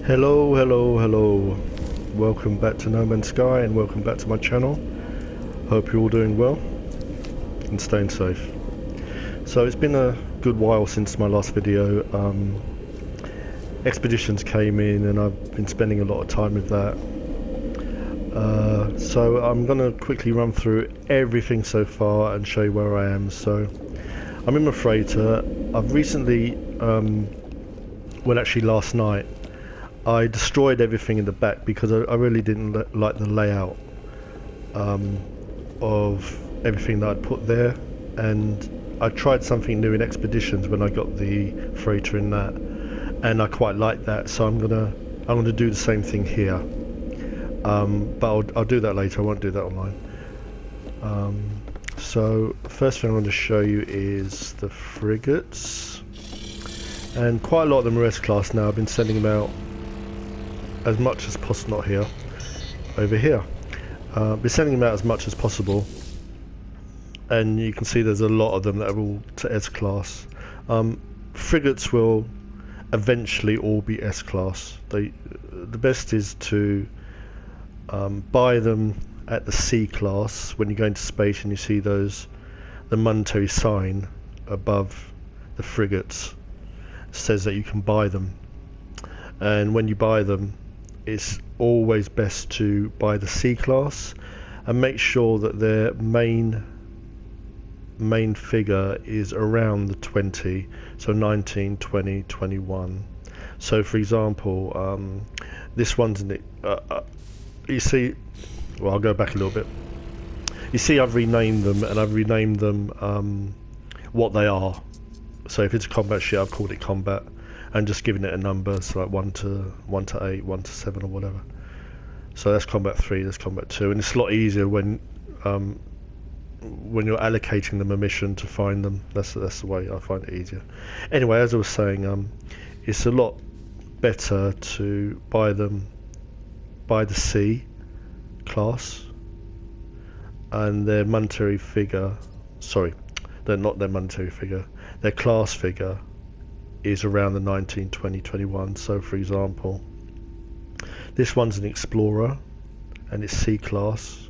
Hello, hello, hello. Welcome back to No Man's Sky and welcome back to my channel. Hope you're all doing well and staying safe. So it's been a good while since my last video. Expeditions came in and I've been spending a lot of time with that. So I'm going to quickly run through everything so far and show you where I am. So I'm in my freighter. I've recently, well actually last night, I destroyed everything in the back because I really didn't like the layout of everything that I'd put there, and I tried something new in Expeditions when I got the freighter in that, and I quite like that. So I'm gonna do the same thing here, but I'll do that later. I won't do that online. So first thing I'm going to show you is the frigates, and quite a lot of them are S-class now. I've been sending them out as much as possible, not here, over here. We're sending them out as much as possible, and you can see there's a lot of them that are all to S-class. Frigates will eventually all be S-class. The best is to buy them at the C-class when you go into space and you see the monetary sign above the frigates. It says that you can buy them, and when you buy them, it's always best to buy the C-class and make sure that their main figure is around the 20, so 19, 20, 21. So for example, this one's in it, you see, well, I'll go back a little bit. You see I've renamed them, and I've renamed them what they are. So if it's a combat ship, I've called it combat, and just giving it a number, so like 1 to 8, 1 to 7 or whatever. So that's combat 3, that's combat 2, and it's a lot easier when you're allocating them a mission to find them. That's the way I find it easier. Anyway, as I was saying, it's a lot better to buy them by the C class, and their monetary figure, sorry, they're not their monetary figure, their class figure is around the 19, 20, 21. So for example, this one's an Explorer and it's C class,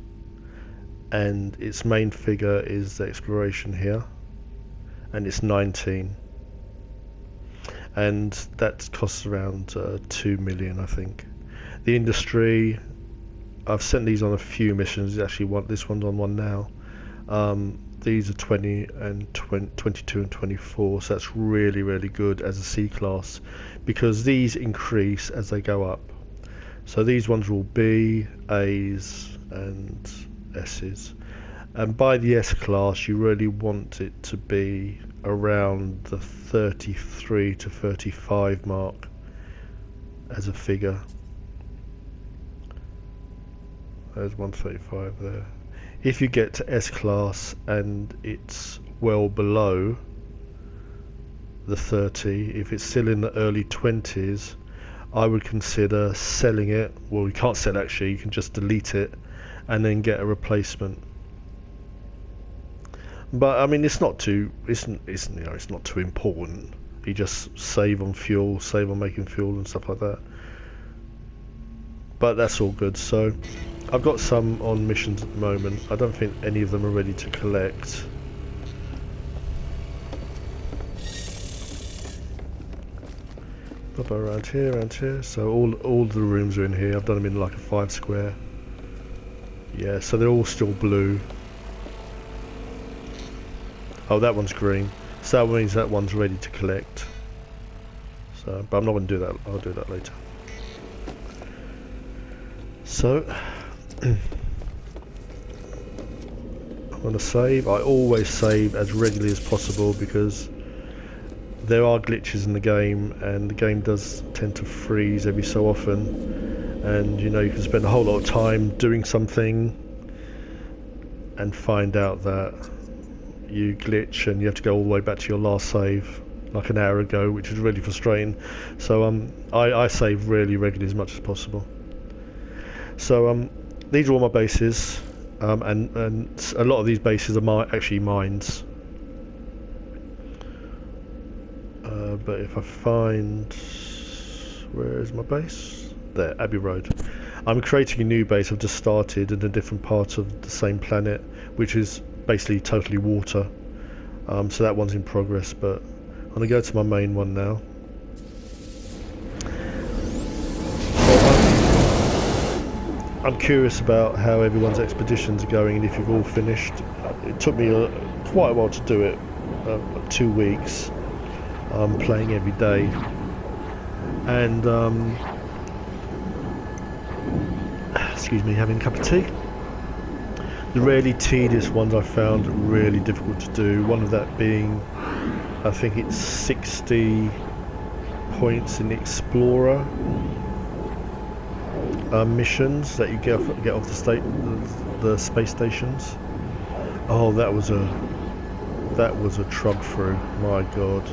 and its main figure is the exploration here, and it's 19, and that costs around 2 million, I think. The industry, I've sent these on a few missions. Actually, this one's on one now. These are 20 and 22 and 24, so that's really, really good as a C class, because these increase as they go up. So these ones will be A's and S's, and by the S class you really want it to be around the 33 to 35 mark as a figure. There's 135 there. If you get to S class and it's well below the 30, if it's still in the early 20s, I would consider selling it. Well, you can't sell, actually, you can just delete it and then get a replacement. But I mean, it's not too important. You just save on fuel, save on making fuel and stuff like that. But that's all good. So I've got some on missions at the moment. I don't think any of them are ready to collect. Up around here. So all the rooms are in here. I've done them in like a 5 square. Yeah, so they're all still blue. Oh, that one's green. So that means that one's ready to collect. So, but I'm not going to do that. I'll do that later. So I'm going to save. I always save as regularly as possible because there are glitches in the game, and the game does tend to freeze every so often, and you know, you can spend a whole lot of time doing something and find out that you glitch and you have to go all the way back to your last save like an hour ago, which is really frustrating. So I save really regularly as much as possible. So these are all my bases, and a lot of these bases are actually mines. But if I find Where is my base? There, Abbey Road. I'm creating a new base. I've just started in a different part of the same planet, which is basically totally water. So that one's in progress, but I'm going to go to my main one now. I'm curious about how everyone's expeditions are going and if you've all finished. It took me quite a while to do it, 2 weeks, playing every day. And, excuse me, having a cup of tea. The really tedious ones I found really difficult to do. One of that being, I think it's 60 points in the Explorer missions that you get off the space stations. Oh, that was a trug through. My God.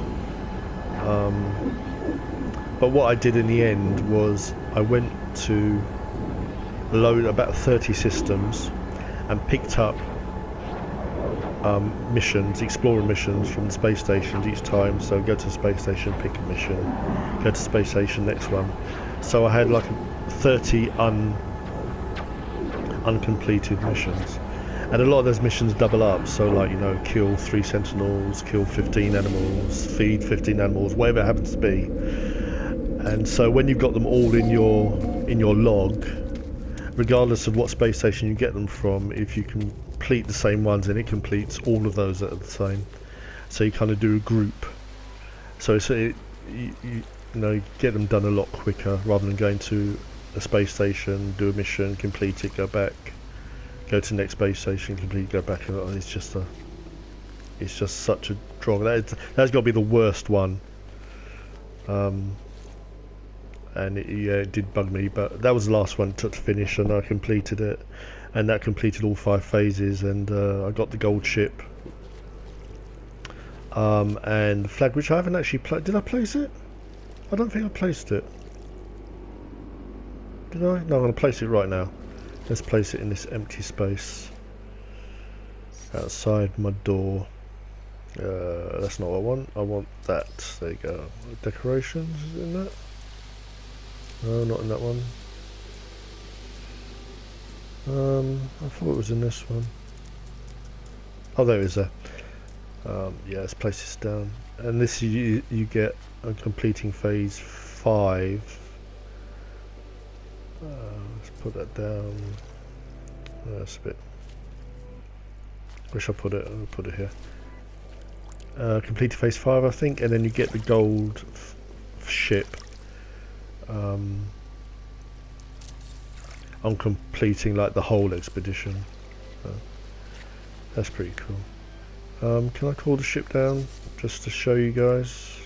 But what I did in the end was I went to load about 30 systems and picked up explorer missions from the space stations each time. So go to the space station, pick a mission, go to space station, next one. So I had like 30 uncompleted missions, and a lot of those missions double up. So like, you know, kill 3 sentinels, kill 15 animals, feed 15 animals, whatever it happens to be. And so when you've got them all in your log, regardless of what space station you get them from, if you complete the same ones, and it completes all of those that are the same. So you kind of do a group. So you know, get them done a lot quicker rather than going to a space station, do a mission, complete it, go back, go to the next space station, complete, go back. And it's just such a drag. That's got to be the worst one. And it did bug me, but that was the last one to finish, and I completed it, and that completed all 5 phases, and I got the gold ship, and the flag, which I haven't actually played. Did I place it? I don't think I placed it. Did I? No, I'm going to place it right now. Let's place it in this empty space outside my door. That's not what I want. I want that. There you go. Decorations, is it in that? No, not in that one. I thought it was in this one. Oh, there it is there. Yeah, let's place this down. And this you get on completing phase 5. Let's put that down. That's a bit. Wish I'll put it here. Completed phase 5, I think, and then you get the gold ship. I'm completing like the whole expedition. That's pretty cool. Can I call the ship down just to show you guys?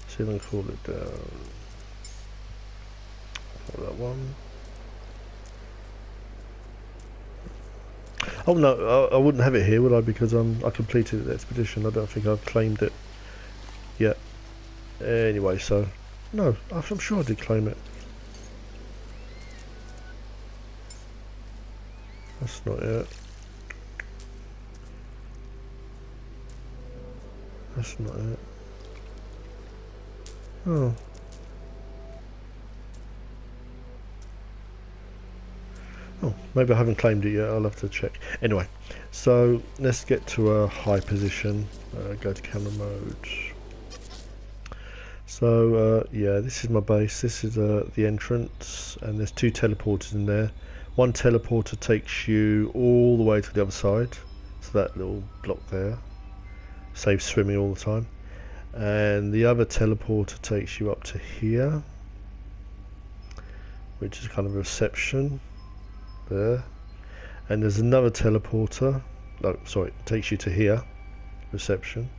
See if I can call it down. Call that one. Oh no, I wouldn't have it here, would I? Because I completed the expedition. I don't think I've claimed it yet. Anyway, so no, I'm sure I did claim it. That's not it. That's not it. Oh. Oh, maybe I haven't claimed it yet. I'll have to check. Anyway, so let's get to a high position. Go to camera mode. So yeah, this is my base. This is the entrance, and there's 2 teleporters in there. One teleporter takes you all the way to the other side, so that little block there saves swimming all the time, and the other teleporter takes you up to here, which is kind of a reception there, and there's another teleporter, takes you to here, reception.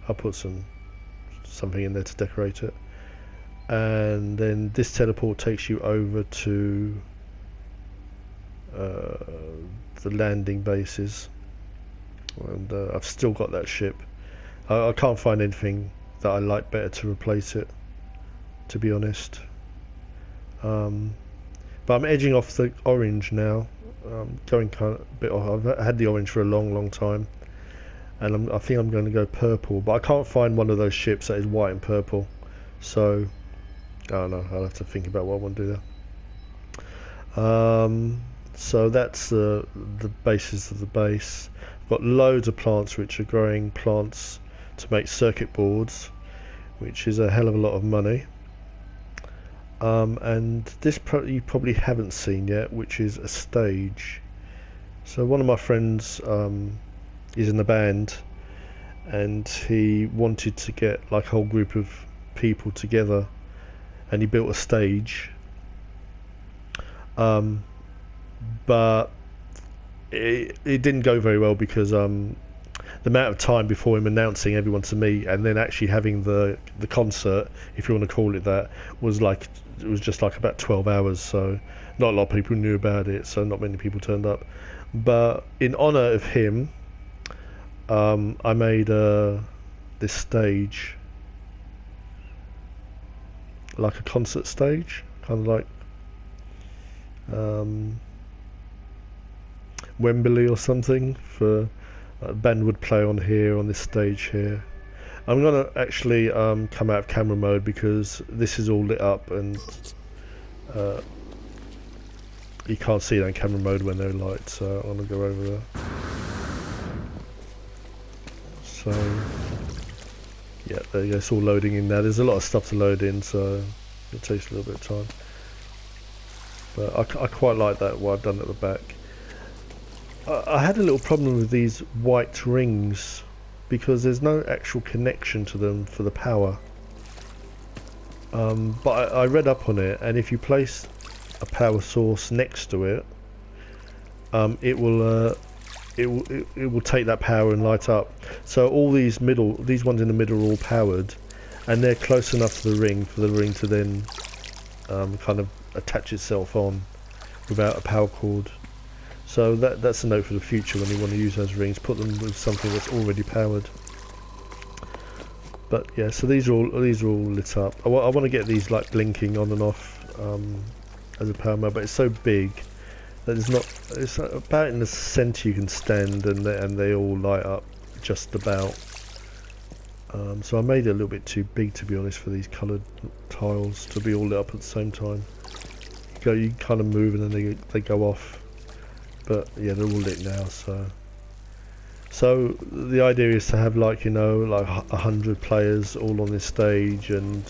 I'll put something in there to decorate it, and then this teleport takes you over to the landing bases, and I've still got that ship. I can't find anything that I like better to replace it, to be honest. But I'm edging off the orange now. Going kind of a bit off. I've had the orange for a long time, and I think I'm going to go purple, but I can't find one of those ships that is white and purple, so Oh no, I'll have to think about what I want to do there. So that's the basis of the base. I've got loads of plants which are growing plants to make circuit boards, which is a hell of a lot of money. And this you probably haven't seen yet, which is a stage. So one of my friends is in the band, and he wanted to get like a whole group of people together, and he built a stage. But it didn't go very well because the amount of time before him announcing everyone to meet and then actually having the concert, if you want to call it that, was just like about 12 hours. So not a lot of people knew about it, so not many people turned up. But in honor of him, I made this stage, like a concert stage, kind of like Wembley or something. For a band would play on here, on this stage here. I'm gonna actually come out of camera mode because this is all lit up and you can't see that in camera mode when they're light, so I'm gonna go over there. So yeah, there you go, it's all loading in now. There's a lot of stuff to load in, so it takes a little bit of time. But I quite like that, what I've done at the back. I had a little problem with these white rings because there's no actual connection to them for the power. But I read up on it, and if you place a power source next to it, it will take that power and light up. So all these ones in the middle are all powered, and they're close enough to the ring for the ring to then kind of attach itself on without a power cord. So that's a note for the future when you want to use those rings. Put them with something that's already powered. But yeah, so these are all lit up. I want to get these like blinking on and off as a power mode, but it's so big that it's about in the centre you can stand, and they all light up just about. So I made it a little bit too big, to be honest, for these coloured tiles to be all lit up at the same time. You kind of move and then they go off. But yeah, they're all lit now. So the idea is to have like 100 players all on this stage and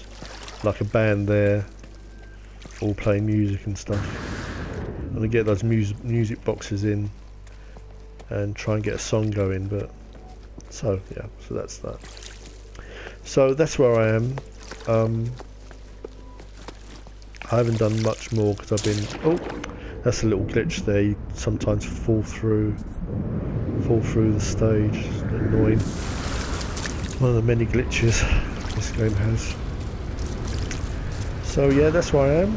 like a band there, all playing music and stuff. I'm gonna get those music boxes in and try and get a song going. But so yeah, so that's that. So that's where I am. I haven't done much more because I've been. Oh, that's a little glitch there. You sometimes fall through the stage. It's annoying. One of the many glitches this game has. So yeah, that's where I am.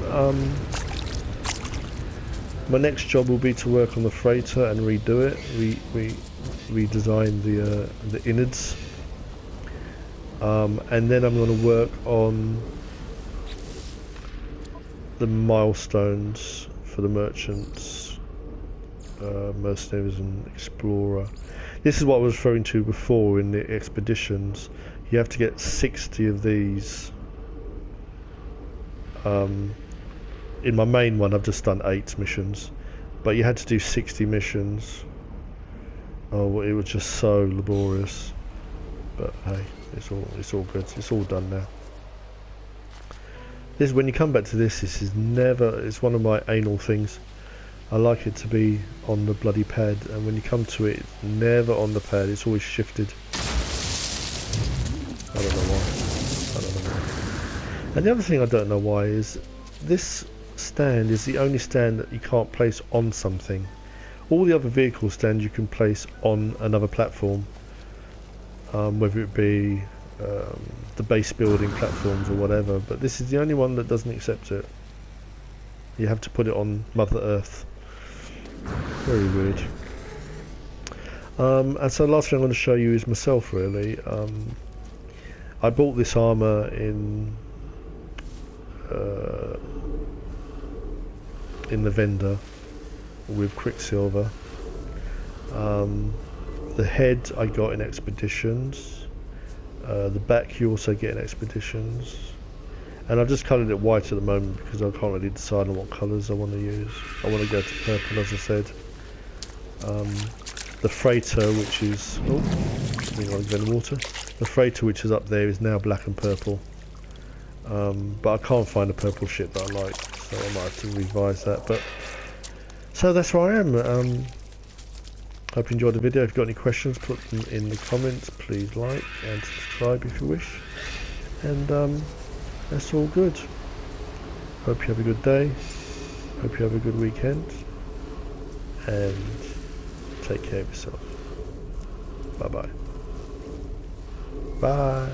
My next job will be to work on the freighter and redo it, redesign the innards, and then I'm going to work on the milestones for the merchants, mercenaries and explorer. This is what I was referring to before in the expeditions. You have to get 60 of these. In my main one I've just done 8 missions, but you had to do 60 missions. Oh, it was just so laborious, but hey, it's all good. It's all done now. This, when you come back to this is never, it's one of my anal things. I like it to be on the bloody pad, and when you come to it, it's never on the pad. It's always shifted. I don't know why. And the other thing I don't know why is this stand is the only stand that you can't place on something. All the other vehicle stands you can place on another platform, whether it be the base building platforms or whatever, but this is the only one that doesn't accept it. You have to put it on Mother Earth. Very weird. And so the last thing I'm going to show you is myself, really. I bought this armour in the vendor with Quicksilver. The head I got in expeditions. The back you also get in expeditions, And I've just coloured it white at the moment because I can't really decide on what colours I want to use. I want to go to purple, as I said. The freighter, which is... oh, something like in water. The freighter, which is up there, is now black and purple. But I can't find a purple ship that I like, so I might have to revise that. But so that's where I am. Hope you enjoyed the video. If you've got any questions, put them in the comments. Please like and subscribe if you wish. And that's all good. Hope you have a good day. Hope you have a good weekend. And take care of yourself. Bye-bye. Bye.